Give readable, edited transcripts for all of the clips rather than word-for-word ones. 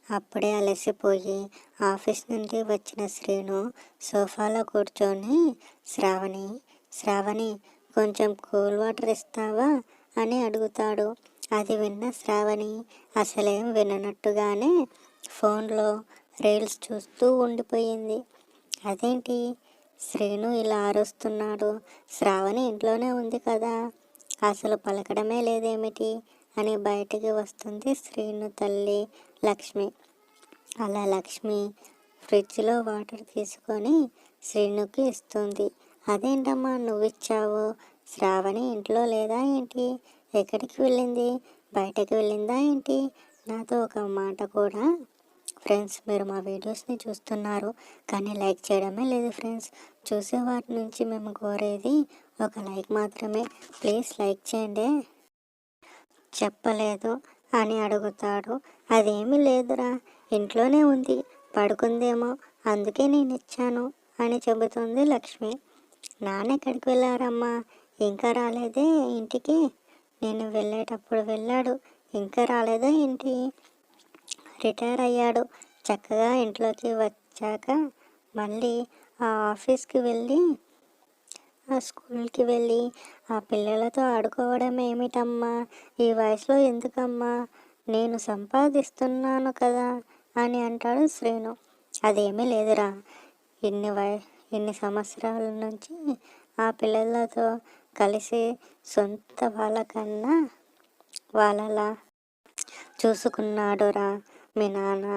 అప్పుడే అలసిపోయి ఆఫీస్ నుండి వచ్చిన శ్రీను సోఫాలో కూర్చొని శ్రావణి శ్రావణి కొంచెం కూల్ వాటర్ ఇస్తావా అని అడుగుతాడు. అది విన్న శ్రావణి అసలేం విననట్టుగానే ఫోన్లో రీల్స్ చూస్తూ ఉండిపోయింది. అదేంటి శ్రీను ఇలా అరుస్తున్నాడు, శ్రావణి ఇంట్లోనే ఉంది కదా, అసలు పలకడమే లేదేమిటి అని బయటికి వస్తుంది శ్రీను తల్లి లక్ష్మి. అలా లక్ష్మి ఫ్రిడ్జ్లో వాటర్ తీసుకొని శ్రీనుకి ఇస్తుంది. అదేంటమ్మా నువ్విచ్చావు, శ్రావణి ఇంట్లో లేదా ఏంటి, ఎక్కడికి వెళ్ళింది, బయటకు వెళ్ళిందా ఏంటి, నాతో ఒక మాట కూడా. ఫ్రెండ్స్, మీరు మా వీడియోస్ని చూస్తున్నారు కానీ లైక్ చేయడమే లేదు ఫ్రెండ్స్. చూసే వాటి నుంచి మేము కోరేది ఒక లైక్ మాత్రమే. ప్లీజ్ లైక్ చేయండి. చెప్పలేదు అని అడుగుతాడు. అదేమీ లేదురా, ఇంట్లోనే ఉంది, పడుకుందేమో, అందుకే నేను ఇచ్చాను అని చెబుతుంది లక్ష్మి. నాన్న ఎక్కడికి వెళ్ళారమ్మా, ఇంకా రాలేదే ఇంటికి, నేను వెళ్ళేటప్పుడు వెళ్ళాడు, ఇంకా రాలేదా ఏంటి, రిటైర్ అయ్యాడు, చక్కగా ఇంట్లోకి వచ్చాక మళ్ళీ ఆ ఆఫీస్కి వెళ్ళి ఆ స్కూల్కి వెళ్ళి ఆ పిల్లలతో ఆడుకోవడం ఏమిటమ్మా, ఈ వయసులో ఎందుకమ్మా, నేను సంపాదిస్తున్నాను కదా అని అంటాడు శ్రీను. అదేమీ లేదురా, ఇన్ని సంవత్సరాల నుంచి ఆ పిల్లలతో కలిసి సొంత వాళ్ళకన్నా వాళ్ళలా చూసుకున్నాడురా మీ నాన్న.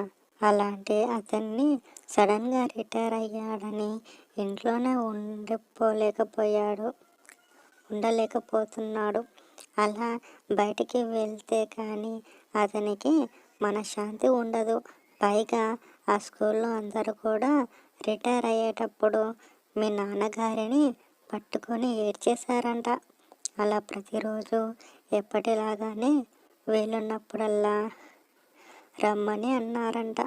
అలాంటి అతన్ని సడన్గా రిటైర్ అయ్యాడని ఇంట్లోనే ఉండలేకపోతున్నాడు. అలా బయటికి వెళ్తే కానీ అతనికి మనశ్శాంతి ఉండదు. పైగా ఆ స్కూల్లో అందరూ కూడా రిటైర్ అయ్యేటప్పుడు మీ నాన్నగారిని పట్టుకొని ఏడ్చేశారంట. అలా ప్రతిరోజు ఎప్పటిలాగానే వీలున్నప్పుడల్లా రమ్మని అన్నారంట.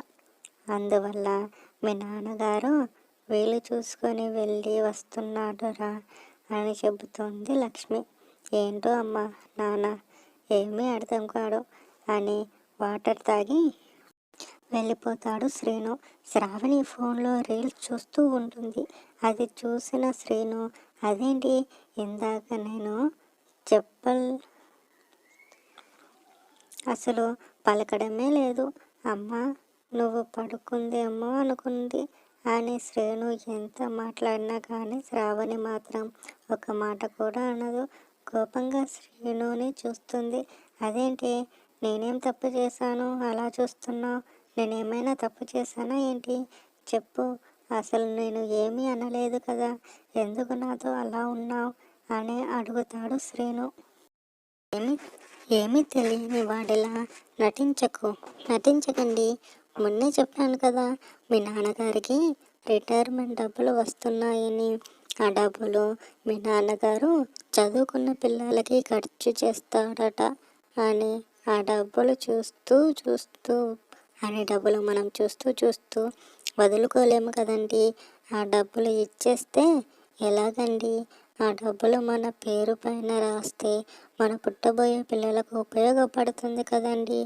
అందువల్ల మీ నాన్నగారు వీలు చూసుకొని వెళ్ళి వస్తున్నాడురా అని చెబుతోంది లక్ష్మి. ఏంటో అమ్మ నాన్న ఏమీ అర్థం కాడు అని వాటర్ తాగి వెళ్ళిపోతాడు శ్రీను. శ్రావణి ఫోన్లో రీల్స్ చూస్తూ ఉంటుంది. అది చూసిన శ్రీను, అదేంటి ఇందాక నేను అసలు పలకడమే లేదు, అమ్మ నువ్వు పడుకుందేమో అనుకుంది అని శ్రీను ఎంత మాట్లాడినా కానీ శ్రావణి మాత్రం ఒక మాట కూడా అనదు. కోపంగా శ్రీనుని చూస్తుంది. అదేంటి, నేనేం తప్పు చేశాను అలా చూస్తున్నావు, నేనేమైనా తప్పు చేశానా ఏంటి, చెప్పు, అసలు నేను ఏమీ అనలేదు కదా, ఎందుకు నాతో అలా ఉన్నావు అని అడుగుతాడు శ్రీను. ఏమీ తెలియని వాడిలా నటించకండి, మొన్నే చెప్పాను కదా మీ నాన్నగారికి రిటైర్మెంట్ డబ్బులు వస్తున్నాయని, ఆ డబ్బులు మీ నాన్నగారు చదువుకున్న పిల్లలకి ఖర్చు చేస్తాడట అని, ఆ డబ్బులు డబ్బులు మనం చూస్తూ వదులుకోలేము కదండి, ఆ డబ్బులు ఇచ్చేస్తే ఎలాగండి, ఆ డబ్బులు మన పేరు పైన రాస్తే మన పుట్టబోయే పిల్లలకు ఉపయోగపడుతుంది కదండి.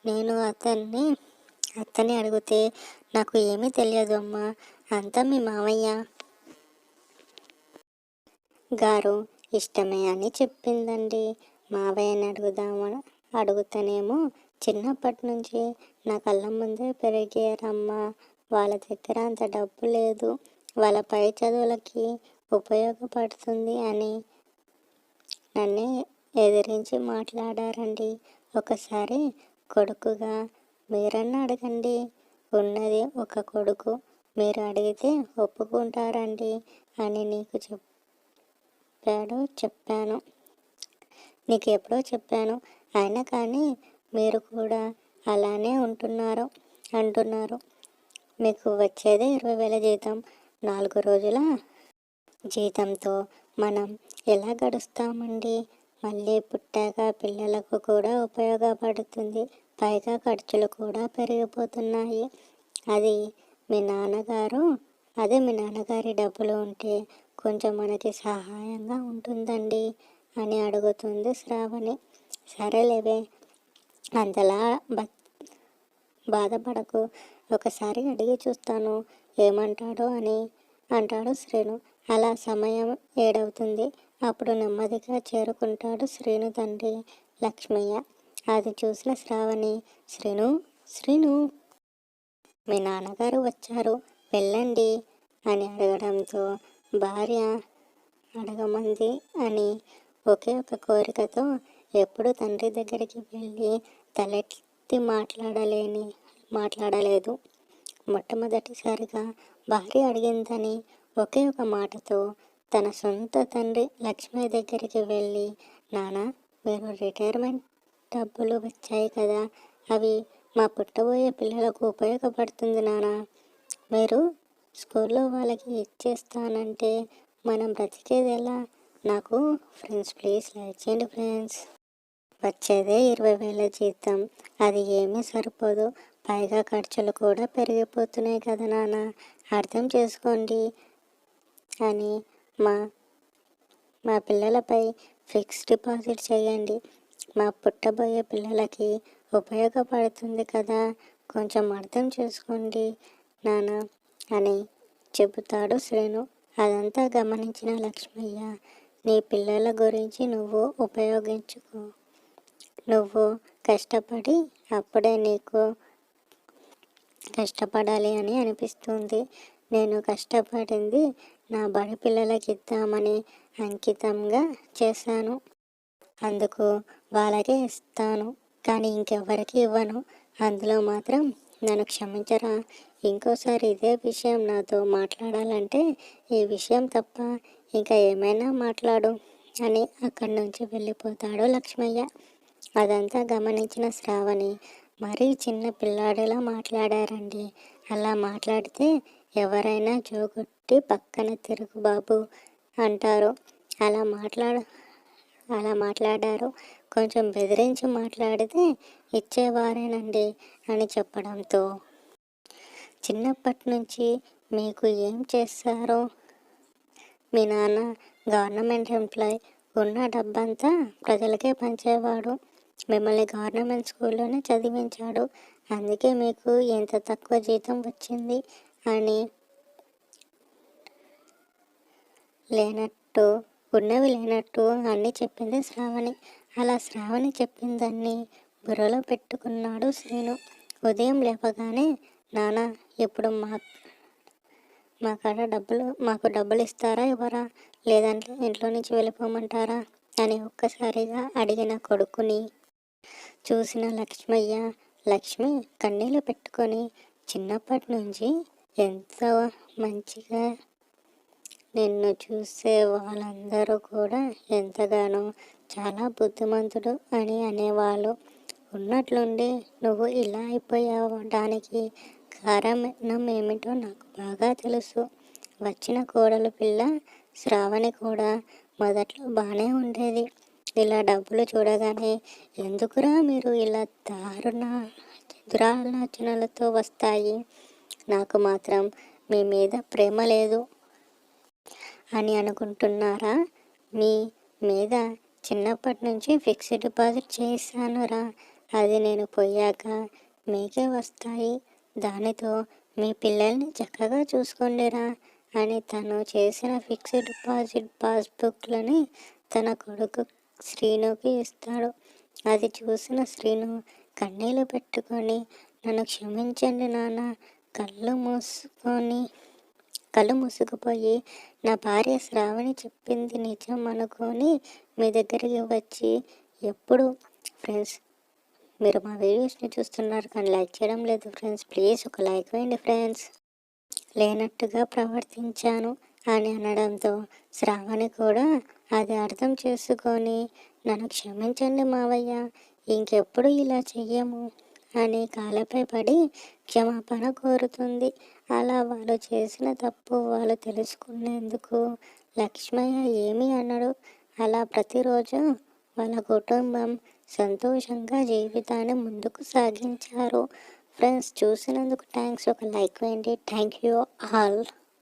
నేను అతన్ని అడిగితే నాకు ఏమీ తెలియదు అమ్మా, అంతా మీ మావయ్య గారు ఇష్టమే అని చెప్పిందండి. మావయ్యని అడుగుతానేమో చిన్నప్పటి నుంచి నా కళ్ళ ముందే పెరిగారమ్మా, వాళ్ళ దగ్గర అంత డబ్బు లేదు, వాళ్ళ పై చదువులకి ఉపయోగపడుతుంది అని నన్నే ఎదిరించి మాట్లాడారండి. ఒకసారి కొడుకుగా మీరన్నా అడగండి, ఉన్నది ఒక కొడుకు, మీరు అడిగితే ఒప్పుకుంటారండి అని నీకు ఎప్పుడో చెప్పాను, అయినా కానీ మీరు కూడా అలానే అంటున్నారు. మీకు వచ్చేదే 20,000 జీతం, 4 రోజుల జీతంతో మనం ఎలా గడుస్తామండి, మళ్ళీ పుట్టాక పిల్లలకు కూడా ఉపయోగపడుతుంది, పైగా ఖర్చులు కూడా పెరిగిపోతున్నాయి, అదే మీ నాన్నగారి డబ్బులు ఉంటే కొంచెం మనకి సహాయంగా ఉంటుందండి అని అడుగుతుంది శ్రావణి. సరేలేవే, అంతలా బాధపడకు, ఒకసారి అడిగి చూస్తాను ఏమంటాడో అని అంటాడు శ్రీను. అలా సమయం ఏడవుతుంది. అప్పుడు నెమ్మదిగా చేరుకుంటాడు శ్రీను తండ్రి లక్ష్మయ్య. అది చూసిన శ్రావణి, శ్రీను శ్రీను మీ నాన్నగారు వచ్చారు, వెళ్ళండి అని అడగడంతో భార్య అడగమంది అని ఒకే ఒక కోరికతో ఎప్పుడు తండ్రి దగ్గరికి వెళ్ళి తలెత్తి మాట్లాడలేదు. మొట్టమొదటిసారిగా భార్య అడిగిందని ఒకే ఒక మాటతో తన సొంత తండ్రి లక్ష్మయ్య దగ్గరికి వెళ్ళి, నాన్న మీరు రిటైర్మెంట్ డబ్బులు వచ్చాయి కదా, అవి మా పుట్టబోయే పిల్లలకు ఉపయోగపడుతుంది నాన్న, మీరు స్కూల్లో వాళ్ళకి ఇచ్చేస్తానంటే మనం బ్రతికేది ఎలా? నాకు ఫ్రెండ్స్ ప్లీజ్ లైక్ చేయండి ఫ్రెండ్స్. వచ్చేదే 20,000 జీతం, అది ఏమీ సరిపోదు, పైగా ఖర్చులు కూడా పెరిగిపోతున్నాయి కదా నాన్న, అర్థం చేసుకోండి అని మా మా పిల్లలపై ఫిక్స్డ్ డిపాజిట్ చేయండి, మా పుట్టబోయే పిల్లలకి ఉపయోగపడుతుంది కదా, కొంచెం అర్థం చేసుకోండి నాన్న అని చెబుతాడు శ్రీను. అదంతా గమనించిన లక్ష్మయ్య, నీ పిల్లల గురించి నువ్వు ఉపయోగించుకో, నువ్వు కష్టపడి అప్పుడే నీకు కష్టపడాలి అని అనిపిస్తుంది, నేను కష్టపడింది నా బడి పిల్లలకి ఇద్దామని అంకితంగా చేశాను, అందుకు వాళ్ళకే ఇస్తాను కానీ ఇంకెవరికి ఇవ్వను, అందులో మాత్రం నన్ను క్షమించరా, ఇంకోసారి ఇదే విషయం నాతో మాట్లాడాలంటే ఈ విషయం తప్ప ఇంకా ఏమైనా మాట్లాడు అని అక్కడి నుంచి వెళ్ళిపోతాడు లక్ష్మయ్య. అదంతా గమనించిన శ్రావణి, మరీ చిన్న పిల్లాడిలా మాట్లాడారండి, అలా మాట్లాడితే ఎవరైనా జోగొట్టి పక్కన తిరుగు బాబు అంటారు, అలా మాట్లాడారు, కొంచెం బెదిరించి మాట్లాడితే ఇచ్చేవారేనండి అని చెప్పడంతో, చిన్నప్పటి నుంచి మీకు ఏం చేస్తారో, మీ నాన్న గవర్నమెంట్ ఎంప్లాయ్, ఉన్న డబ్బంతా ప్రజలకే పంచేవాడు, మిమ్మల్ని గవర్నమెంట్ స్కూల్లోనే చదివించాడు, అందుకే మీకు ఎంత తక్కువ జీతం వచ్చింది అని ఉన్నవి లేనట్టు అన్నీ చెప్పింది శ్రావణి. అలా శ్రావణి చెప్పిందన్నీ బుర్రలో పెట్టుకున్నాడు శ్రీను. ఉదయం లేవగానే, నాన్న ఇప్పుడు మాకు డబ్బులు ఇస్తారా ఇవ్వరా, లేదంటే ఇంట్లో నుంచి వెళ్ళిపోమంటారా అని ఒక్కసారిగా అడిగిన కొడుకుని చూసిన లక్ష్మి కన్నీళ్ళు పెట్టుకొని, చిన్నప్పటి నుంచి ఎంతో మంచిగా నిన్ను చూసే వాళ్ళందరూ కూడా ఎంతగానో చాలా బుద్ధిమంతుడు అని అనేవాళ్ళు, ఉన్నట్లుండి నువ్వు ఇలా అయిపోయడానికి కారణం ఏమిటో నాకు బాగా తెలుసు, వచ్చిన కోడలు పిల్ల శ్రావణి కూడా మొదట్లో బాగానే ఉండేది, ఇలా డబ్బులు చూడగానే ఎందుకురా మీరు ఇలా దురాలోచనలతో వస్తాయి, నాకు మాత్రం మీ మీద ప్రేమ లేదు అని అనుకుంటున్నారా, మీ మీద చిన్నప్పటి నుంచి ఫిక్స్డ్ డిపాజిట్ చేశానురా, అది నేను పోయాక మీకే వస్తాయి, దానితో మీ పిల్లల్ని చక్కగా చూసుకోండిరా అని తను చేసిన ఫిక్స్డ్ డిపాజిట్ పాస్బుక్లని తన కొడుకు శ్రీనుకి ఇస్తాడు. అది చూసిన శ్రీను కన్నీళ్ళు పెట్టుకొని, నన్ను క్షమించండి నాన్న, కళ్ళు మూసుకుపోయి నా భార్య శ్రావణి చెప్పింది నిజం అనుకొని మీ దగ్గరికి వచ్చి, ఎప్పుడు ఫ్రెండ్స్ మీరు మా వీడియోస్ని చూస్తున్నారు కానీ లైక్ చేయడం లేదు ఫ్రెండ్స్, ప్లీజ్ ఒక లైక్ వేయండి ఫ్రెండ్స్, లేనట్టుగా ప్రవర్తించాను అని అనడంతో శ్రావణి కూడా అది అర్థం చేసుకొని, నన్ను క్షమించండి మావయ్య, ఇంకెప్పుడు ఇలా చెయ్యము అని కాళ్ళపై పడి క్షమాపణ కోరుతుంది. అలా వాళ్ళు చేసిన తప్పు వాళ్ళు తెలుసుకునేందుకు లక్ష్మయ్య ఏమీ అనడు. అలా ప్రతిరోజు వాళ్ళ కుటుంబం సంతోషంగా జీవితాన్ని ముందుకు సాగించారు. ఫ్రెండ్స్ చూసినందుకు థ్యాంక్స్, ఒక లైక్ వేయండి. Thank you all.